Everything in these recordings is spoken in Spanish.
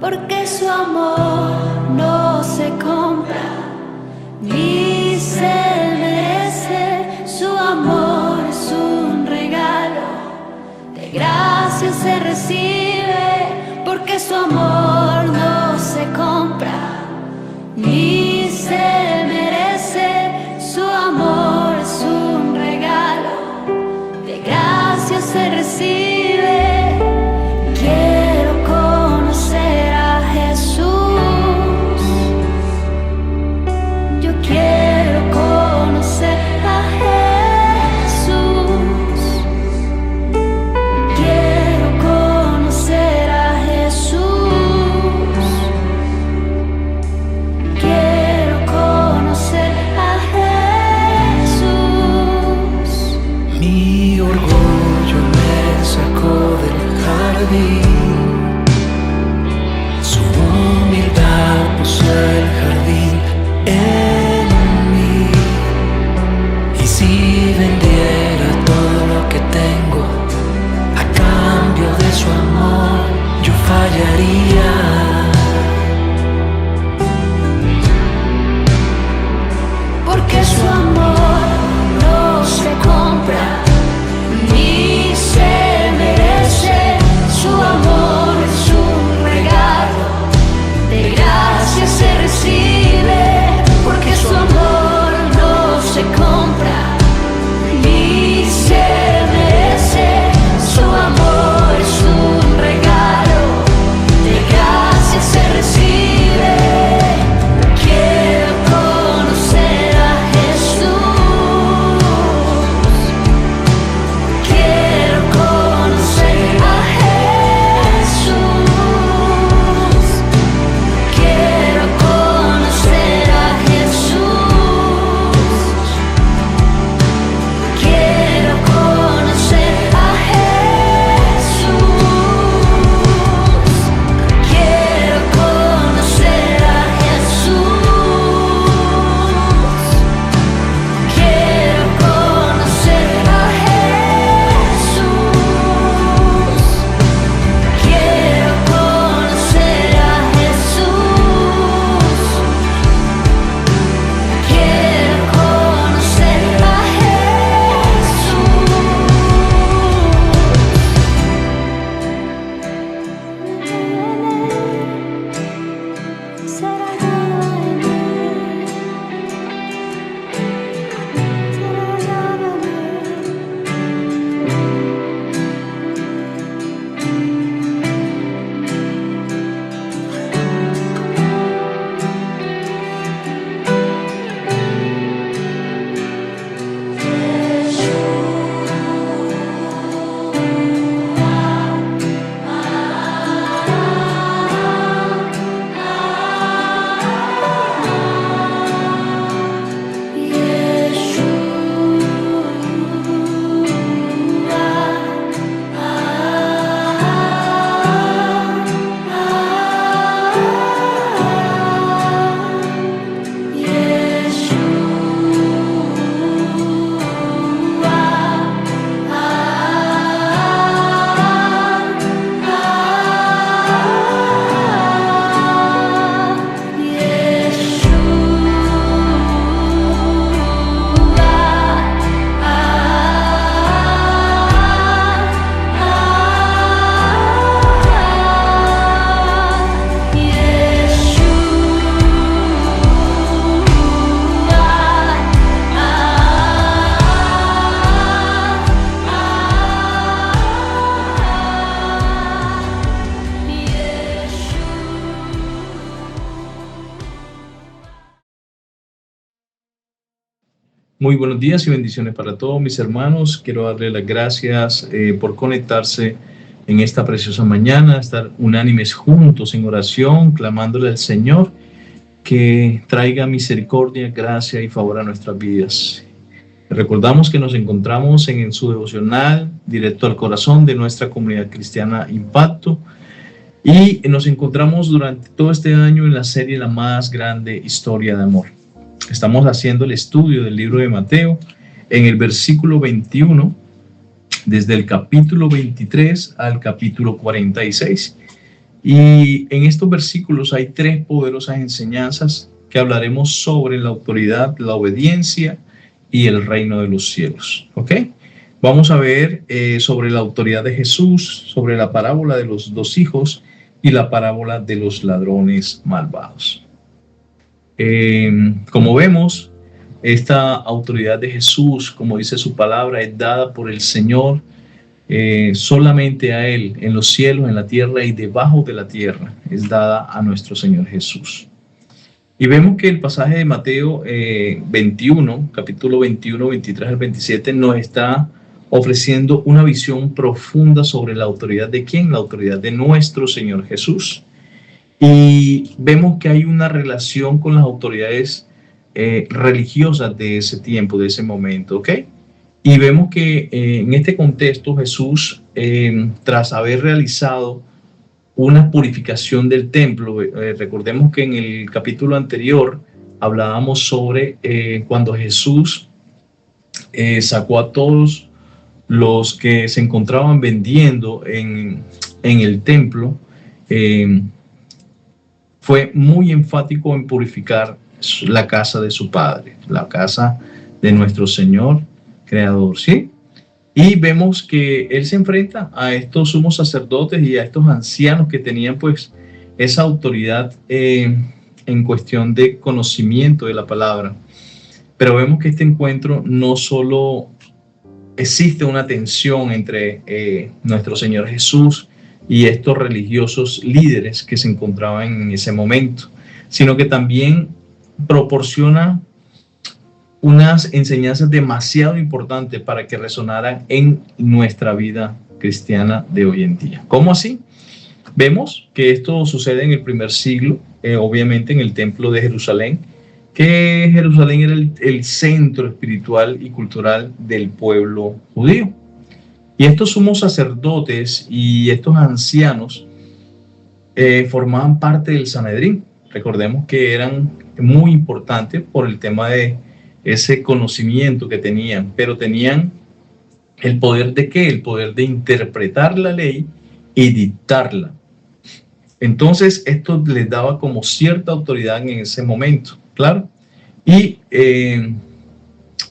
porque su amor no se compra ni se merece. Su amor es un regalo, de gracia se recibe, porque su amor no se compra ni se merece. Su amor es un regalo, de gracia se recibe. Su humildad puso el jardín en mí, y si vendiera todo lo que tengo a cambio de su amor, yo fallaría. Porque su amor no se compra ni se merece. Su amor Muy buenos días y bendiciones para todos mis hermanos. Quiero darle las gracias por conectarse en esta preciosa mañana, estar unánimes juntos en oración, clamándole al Señor que traiga misericordia, gracia y favor a nuestras vidas. Recordamos que nos encontramos en su devocional directo al corazón de nuestra comunidad cristiana Impacto, y nos encontramos durante todo este año en la serie La más grande historia de amor. Estamos haciendo el estudio del libro de Mateo en el versículo 21, desde el capítulo 23 al capítulo 46. Y en estos versículos hay tres poderosas enseñanzas que hablaremos sobre la autoridad, la obediencia y el reino de los cielos. ¿Ok? Vamos a ver sobre la autoridad de Jesús, sobre la parábola de los dos hijos y la parábola de los ladrones malvados. Como vemos, esta autoridad de Jesús, como dice su palabra, es dada por el Señor solamente a Él, en los cielos, en la tierra y debajo de la tierra, es dada a nuestro Señor Jesús. Y vemos que el pasaje de Mateo 21, capítulo 21, 23 al 27, nos está ofreciendo una visión profunda sobre la autoridad de ¿quién? La autoridad de nuestro Señor Jesús. Y vemos que hay una relación con las autoridades religiosas de ese tiempo, de ese momento, ¿ok? Y vemos que en este contexto Jesús, tras haber realizado una purificación del templo, recordemos que en el capítulo anterior hablábamos sobre cuando Jesús sacó a todos los que se encontraban vendiendo en el templo, fue muy enfático en purificar la casa de su Padre, la casa de nuestro Señor Creador, ¿sí? Y vemos que Él se enfrenta a estos sumos sacerdotes y a estos ancianos que tenían pues esa autoridad en cuestión de conocimiento de la palabra. Pero vemos que este encuentro no solo existe una tensión entre nuestro Señor Jesús y estos religiosos líderes que se encontraban en ese momento, sino que también proporciona unas enseñanzas demasiado importantes para que resonaran en nuestra vida cristiana de hoy en día. ¿Cómo así? Vemos que esto sucede en el primer siglo, obviamente en el templo de Jerusalén, que Jerusalén era el centro espiritual y cultural del pueblo judío. Y estos sumos sacerdotes y estos ancianos formaban parte del Sanedrín. Recordemos que eran muy importantes por el tema de ese conocimiento que tenían, pero tenían el poder de ¿qué? El poder de interpretar la ley y dictarla. Entonces esto les daba como cierta autoridad en ese momento, claro. Y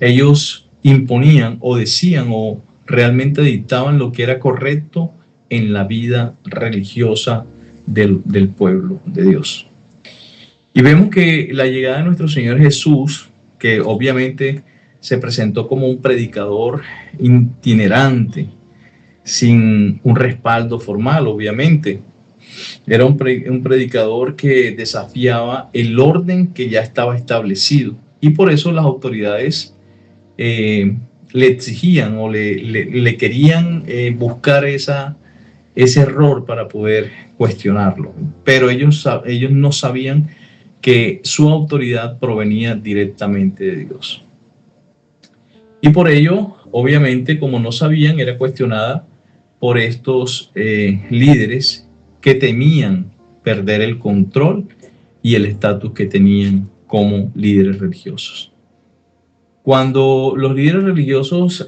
ellos imponían o decían o realmente dictaban lo que era correcto en la vida religiosa del pueblo de Dios. Y vemos que la llegada de nuestro Señor Jesús, que obviamente se presentó como un predicador itinerante, sin un respaldo formal, obviamente. Era un predicador que desafiaba el orden que ya estaba establecido. Y por eso las autoridades le exigían o le querían buscar ese error para poder cuestionarlo. Pero ellos no sabían que su autoridad provenía directamente de Dios. Y por ello, obviamente, como no sabían, era cuestionada por estos líderes que temían perder el control y el estatus que tenían como líderes religiosos. Cuando los líderes religiosos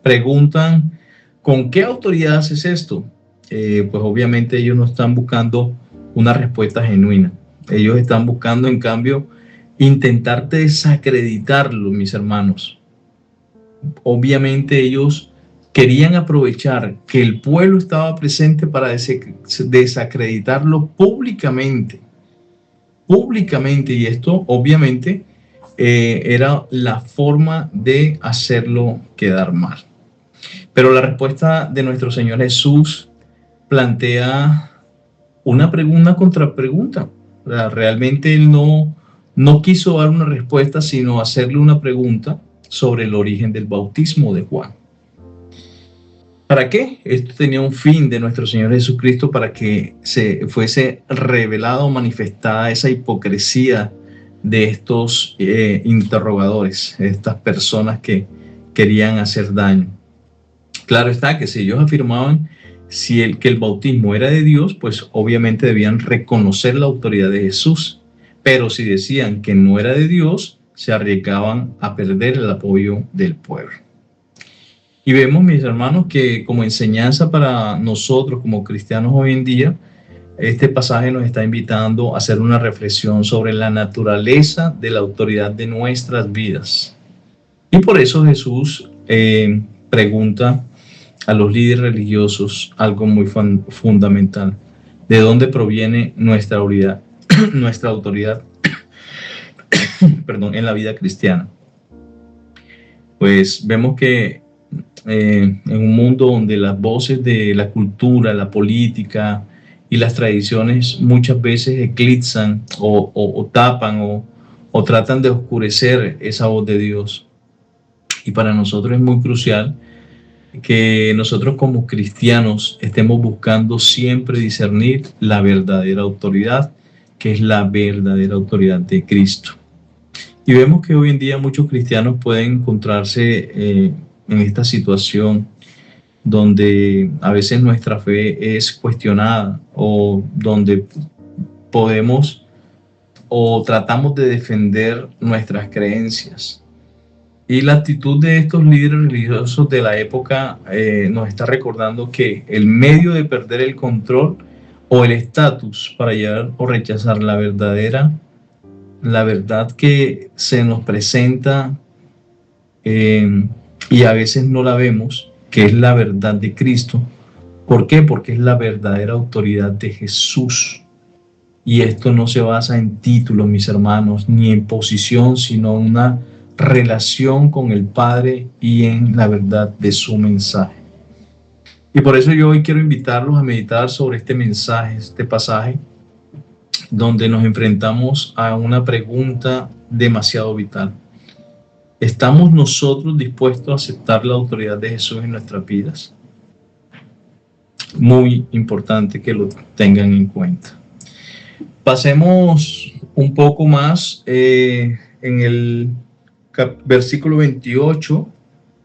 preguntan ¿con qué autoridad haces esto? Pues obviamente ellos no están buscando una respuesta genuina. Ellos están buscando, en cambio, intentar desacreditarlo, mis hermanos. Obviamente ellos querían aprovechar que el pueblo estaba presente para desacreditarlo públicamente. Y esto obviamente era la forma de hacerlo quedar mal. Pero la respuesta de nuestro Señor Jesús plantea una contrapregunta. Realmente Él no quiso dar una respuesta, sino hacerle una pregunta sobre el origen del bautismo de Juan. ¿Para qué? Esto tenía un fin de nuestro Señor Jesucristo, para que se fuese revelada o manifestada esa hipocresía de estos interrogadores, estas personas que querían hacer daño. Claro está que si ellos afirmaban que el bautismo era de Dios, pues obviamente debían reconocer la autoridad de Jesús. Pero si decían que no era de Dios, se arriesgaban a perder el apoyo del pueblo. Y vemos, mis hermanos, que como enseñanza para nosotros como cristianos hoy en día, este pasaje nos está invitando a hacer una reflexión sobre la naturaleza de la autoridad de nuestras vidas. Y por eso Jesús pregunta a los líderes religiosos algo muy fundamental: ¿de dónde proviene nuestra autoridad, en la vida cristiana? Pues vemos que en un mundo donde las voces de la cultura, la política y las tradiciones muchas veces eclipsan o tapan o tratan de oscurecer esa voz de Dios. Y para nosotros es muy crucial que nosotros como cristianos estemos buscando siempre discernir la verdadera autoridad, que es la verdadera autoridad de Cristo. Y vemos que hoy en día muchos cristianos pueden encontrarse en esta situación donde a veces nuestra fe es cuestionada, o donde podemos o tratamos de defender nuestras creencias. Y la actitud de estos líderes religiosos de la época nos está recordando que el medio de perder el control o el estatus para llegar o rechazar la verdad que se nos presenta y a veces no la vemos, que es la verdad de Cristo. ¿Por qué? Porque es la verdadera autoridad de Jesús. Y esto no se basa en títulos, mis hermanos, ni en posición, sino en una relación con el Padre y en la verdad de su mensaje. Y por eso yo hoy quiero invitarlos a meditar sobre este mensaje, este pasaje, donde nos enfrentamos a una pregunta demasiado vital. ¿Estamos nosotros dispuestos a aceptar la autoridad de Jesús en nuestras vidas? Muy importante que lo tengan en cuenta. Pasemos un poco más en el versículo 28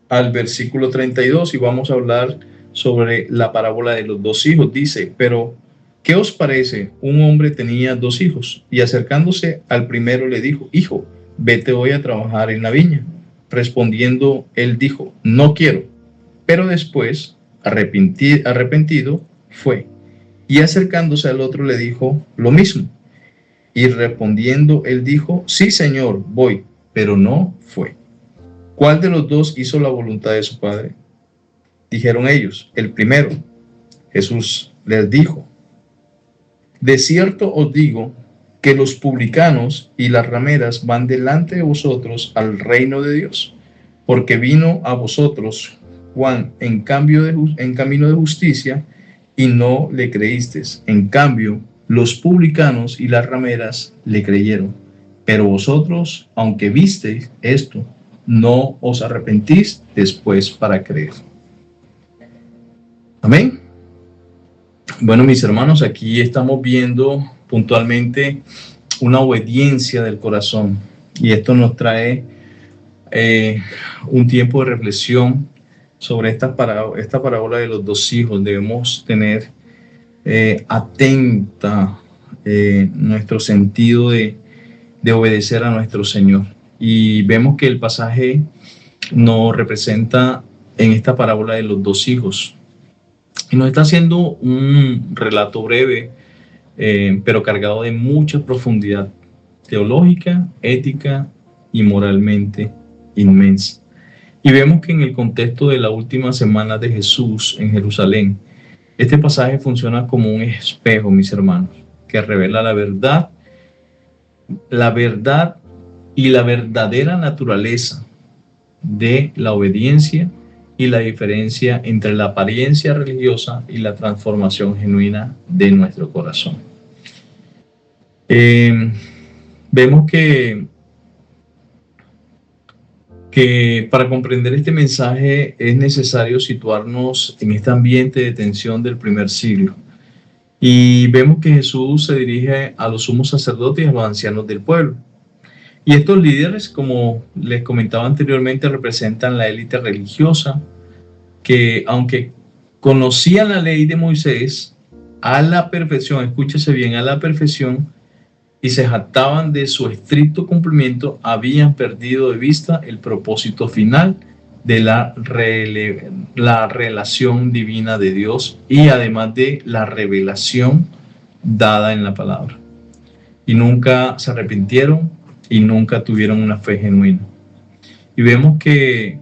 al versículo 32 y vamos a hablar sobre la parábola de los dos hijos. Dice: pero ¿qué os parece? Un hombre tenía dos hijos y acercándose al primero le dijo: hijo, vete hoy a trabajar en la viña. Respondiendo él dijo: no quiero. Pero después, arrepentido, fue. Y acercándose al otro le dijo lo mismo. Y respondiendo él dijo: sí, Señor, voy. Pero no fue. ¿Cuál de los dos hizo la voluntad de su padre? Dijeron ellos: el primero. Jesús les dijo: de cierto os digo que los publicanos y las rameras van delante de vosotros al reino de Dios, porque vino a vosotros Juan en camino de justicia y no le creísteis. En cambio, los publicanos y las rameras le creyeron. Pero vosotros, aunque visteis esto, no os arrepentís después para creer. Amén. Bueno, mis hermanos, aquí estamos viendo puntualmente una obediencia del corazón, y esto nos trae un tiempo de reflexión sobre esta parábola de los dos hijos. Debemos tener atenta nuestro sentido de obedecer a nuestro Señor, y vemos que el pasaje nos representa en esta parábola de los dos hijos, y nos está haciendo un relato breve, pero cargado de mucha profundidad teológica, ética y moralmente inmensa. Y vemos que en el contexto de la última semana de Jesús en Jerusalén, este pasaje funciona como un espejo, mis hermanos, que revela la verdad y la verdadera naturaleza de la obediencia y la diferencia entre la apariencia religiosa y la transformación genuina de nuestro corazón. Vemos que que para comprender este mensaje es necesario situarnos en este ambiente de tensión del primer siglo. Y vemos que Jesús se dirige a los sumos sacerdotes y a los ancianos del pueblo. Y estos líderes, como les comentaba anteriormente, representan la élite religiosa que, aunque conocían la ley de Moisés a la perfección, escúchese bien, a la perfección, y se jactaban de su estricto cumplimiento, habían perdido de vista el propósito final de la relación divina de Dios y además de la revelación dada en la palabra. Y nunca se arrepintieron y nunca tuvieron una fe genuina. Y vemos que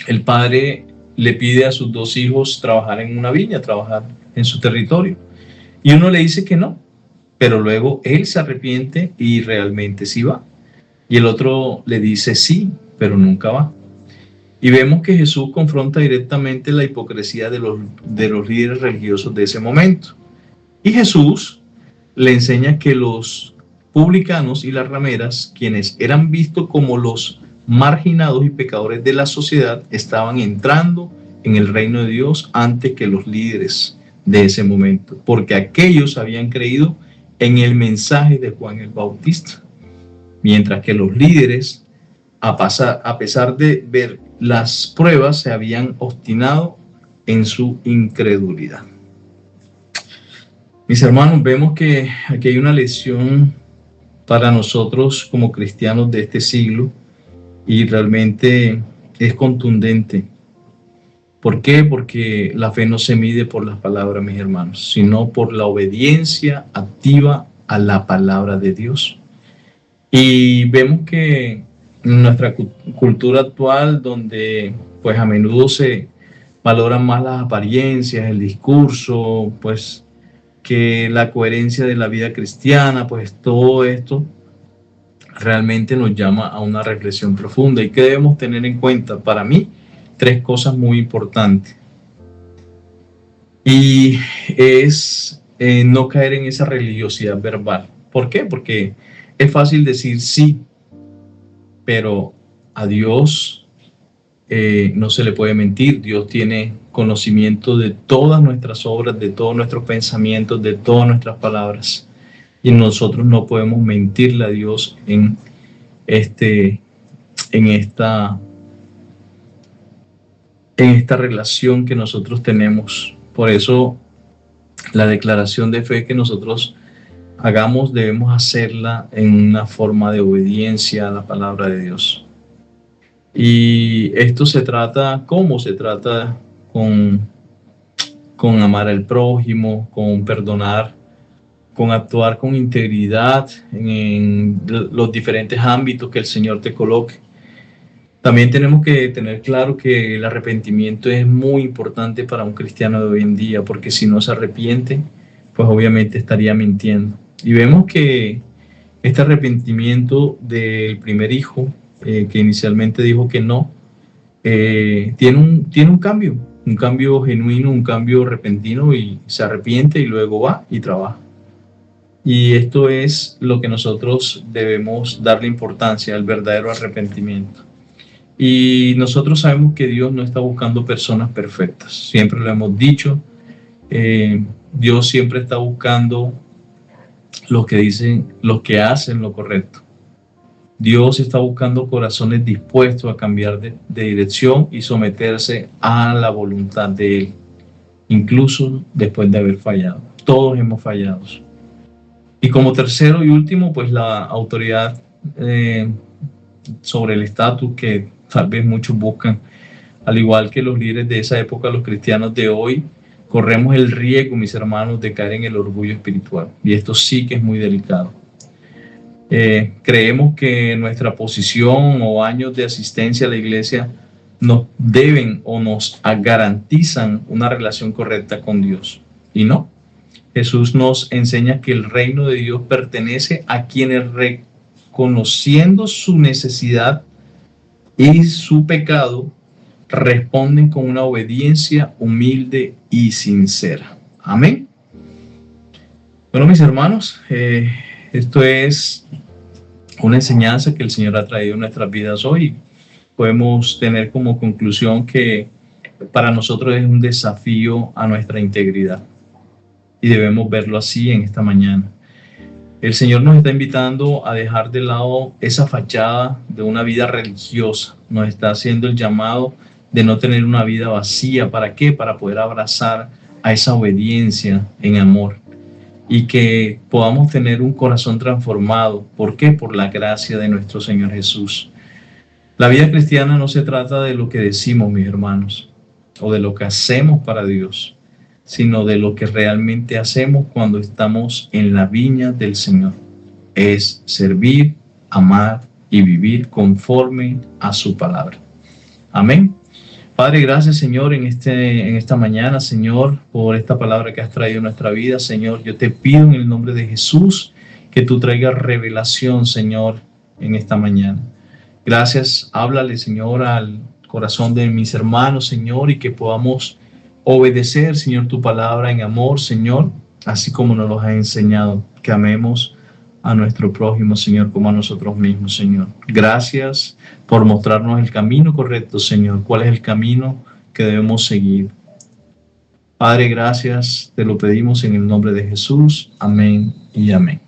el padre le pide a sus dos hijos trabajar en una viña, trabajar en su territorio. Y uno le dice que no, pero luego él se arrepiente y realmente sí va. Y el otro le dice sí, pero nunca va. Y vemos que Jesús confronta directamente la hipocresía de los líderes religiosos de ese momento. Y Jesús le enseña que los publicanos y las rameras, quienes eran vistos como los marginados y pecadores de la sociedad, estaban entrando en el reino de Dios antes que los líderes de ese momento, porque aquellos habían creído en el mensaje de Juan el Bautista, mientras que los líderes, a pesar de ver las pruebas, se habían obstinado en su incredulidad. Mis hermanos, vemos que aquí hay una lección para nosotros como cristianos de este siglo y realmente es contundente. ¿Por qué? Porque la fe no se mide por las palabras, mis hermanos, sino por la obediencia activa a la palabra de Dios. Y vemos que en nuestra cultura actual, donde pues a menudo se valoran más las apariencias, el discurso, pues que la coherencia de la vida cristiana, pues todo esto realmente nos llama a una reflexión profunda. ¿Y qué debemos tener en cuenta? Para mí, 3 cosas muy importantes. Y es no caer en esa religiosidad verbal. ¿Por qué? Porque es fácil decir sí, pero a Dios no se le puede mentir. Dios tiene conocimiento de todas nuestras obras, de todos nuestros pensamientos, de todas nuestras palabras. Y nosotros no podemos mentirle a Dios en esta relación que nosotros tenemos. Por eso la declaración de fe que nosotros hagamos debemos hacerla en una forma de obediencia a la palabra de Dios. Y esto se trata, ¿cómo se trata? Con amar al prójimo, con perdonar, con actuar con integridad en los diferentes ámbitos que el Señor te coloque. También tenemos que tener claro que el arrepentimiento es muy importante para un cristiano de hoy en día, porque si no se arrepiente, pues obviamente estaría mintiendo. Y vemos que este arrepentimiento del primer hijo, que inicialmente dijo que no, tiene un cambio genuino, un cambio repentino, y se arrepiente y luego va y trabaja. Y esto es lo que nosotros debemos darle importancia, al verdadero arrepentimiento. Y nosotros sabemos que Dios no está buscando personas perfectas. Siempre lo hemos dicho. Dios siempre está buscando los que hacen lo correcto. Dios está buscando corazones dispuestos a cambiar de dirección y someterse a la voluntad de Él, incluso después de haber fallado. Todos hemos fallado. Y como tercero y último, pues la autoridad sobre el estatus que tal vez muchos buscan. Al igual que los líderes de esa época, los cristianos de hoy corremos el riesgo, mis hermanos, de caer en el orgullo espiritual. Y esto sí que es muy delicado. Creemos que nuestra posición o años de asistencia a la iglesia nos deben o nos garantizan una relación correcta con Dios. Y no. Jesús nos enseña que el reino de Dios pertenece a quienes, reconociendo su necesidad y su pecado, responden con una obediencia humilde y sincera. Amén. Bueno, mis hermanos, esto es una enseñanza que el Señor ha traído en nuestras vidas hoy. podemos tener como conclusión que para nosotros es un desafío a nuestra integridad. Y debemos verlo así en esta mañana. El Señor nos está invitando a dejar de lado esa fachada de una vida religiosa. Nos está haciendo el llamado de no tener una vida vacía. ¿Para qué? Para poder abrazar a esa obediencia en amor. Y que podamos tener un corazón transformado. ¿Por qué? Por la gracia de nuestro Señor Jesús. La vida cristiana no se trata de lo que decimos, mis hermanos, o de lo que hacemos para Dios, sino de lo que realmente hacemos cuando estamos en la viña del Señor. Es servir, amar y vivir conforme a su palabra. Amén. Padre, gracias, Señor, en esta mañana, Señor, por esta palabra que has traído a nuestra vida. Señor, yo te pido en el nombre de Jesús que tú traigas revelación, Señor, en esta mañana. Gracias, háblale, Señor, al corazón de mis hermanos, Señor, y que podamos obedecer, Señor, tu palabra en amor, Señor, así como nos lo has enseñado, que amemos a nuestro prójimo, Señor, como a nosotros mismos, Señor. Gracias por mostrarnos el camino correcto, Señor. ¿Cuál es el camino que debemos seguir? Padre, gracias, te lo pedimos en el nombre de Jesús. Amén y amén.